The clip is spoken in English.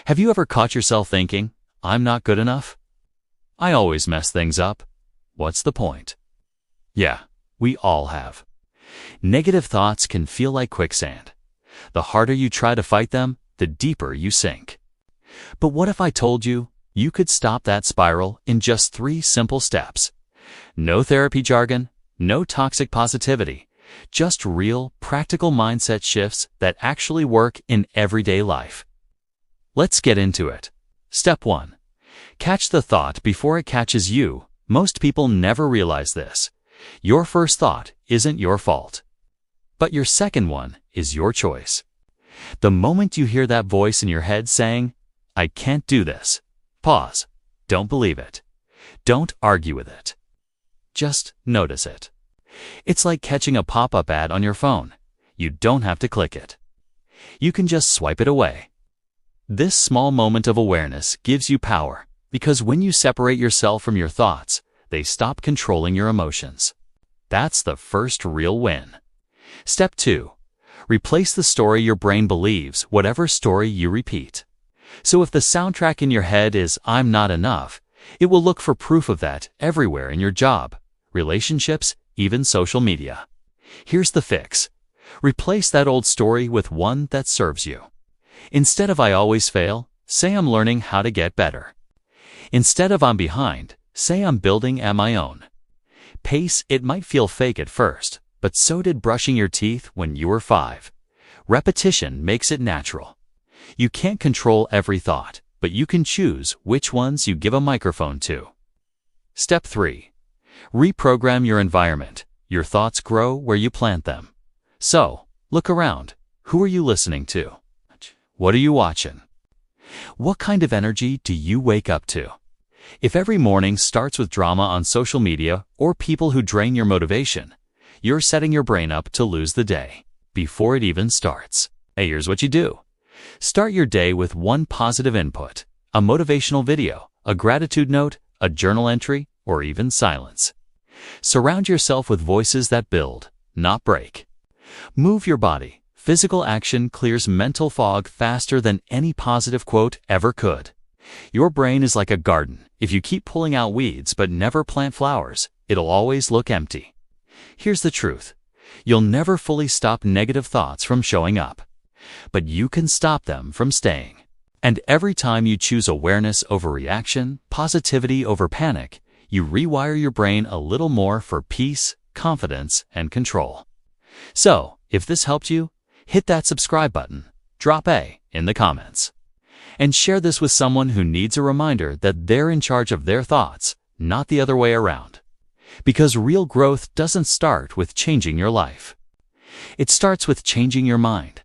Have you ever caught yourself thinking, I'm not good enough? I always mess things up. What's the point? Yeah, we all have. Negative thoughts can feel like quicksand. The harder you try to fight them, the deeper you sink. But what if I told you you could stop that spiral in just 3 simple steps? No therapy jargon, no toxic positivity, just real, practical mindset shifts that actually work in everyday life. Let's get into it. Step 1. Catch the thought before it catches you. Most people never realize this. Your first thought isn't your fault. But your second one is your choice. The moment you hear that voice in your head saying, I can't do this, pause. Don't believe it. Don't argue with it. Just notice it. It's like catching a pop-up ad on your phone. You don't have to click it. You can just swipe it away. This small moment of awareness gives you power because when you separate yourself from your thoughts, they stop controlling your emotions. That's the first real win. Step 2. Replace the story your brain believes, whatever story you repeat. So if the soundtrack in your head is I'm not enough, it will look for proof of that everywhere in your job, relationships, even social media. Here's the fix. Replace that old story with one that serves you. Instead of I always fail, say I'm learning how to get better. Instead of I'm behind, say I'm building at my own. Pace, it might feel fake at first, but so did brushing your teeth when you were 5. Repetition makes it natural. You can't control every thought, but you can choose which ones you give a microphone to. Step 3. Reprogram your environment. Your thoughts grow where you plant them. So, look around. Who are you listening to? What are you watching? What kind of energy do you wake up to? If every morning starts with drama on social media or people who drain your motivation, you're setting your brain up to lose the day before it even starts. Hey, here's what you do. Start your day with one positive input, a motivational video, a gratitude note, a journal entry, or even silence. Surround yourself with voices that build, not break. Move your body. Physical action clears mental fog faster than any positive quote ever could. Your brain is like a garden. If you keep pulling out weeds but never plant flowers, it'll always look empty. Here's the truth. You'll never fully stop negative thoughts from showing up, but you can stop them from staying. And every time you choose awareness over reaction, positivity over panic, you rewire your brain a little more for peace, confidence, and control. So, if this helped you, hit that subscribe button, drop A in the comments, and share this with someone who needs a reminder that they're in charge of their thoughts, not the other way around. Because real growth doesn't start with changing your life. It starts with changing your mind.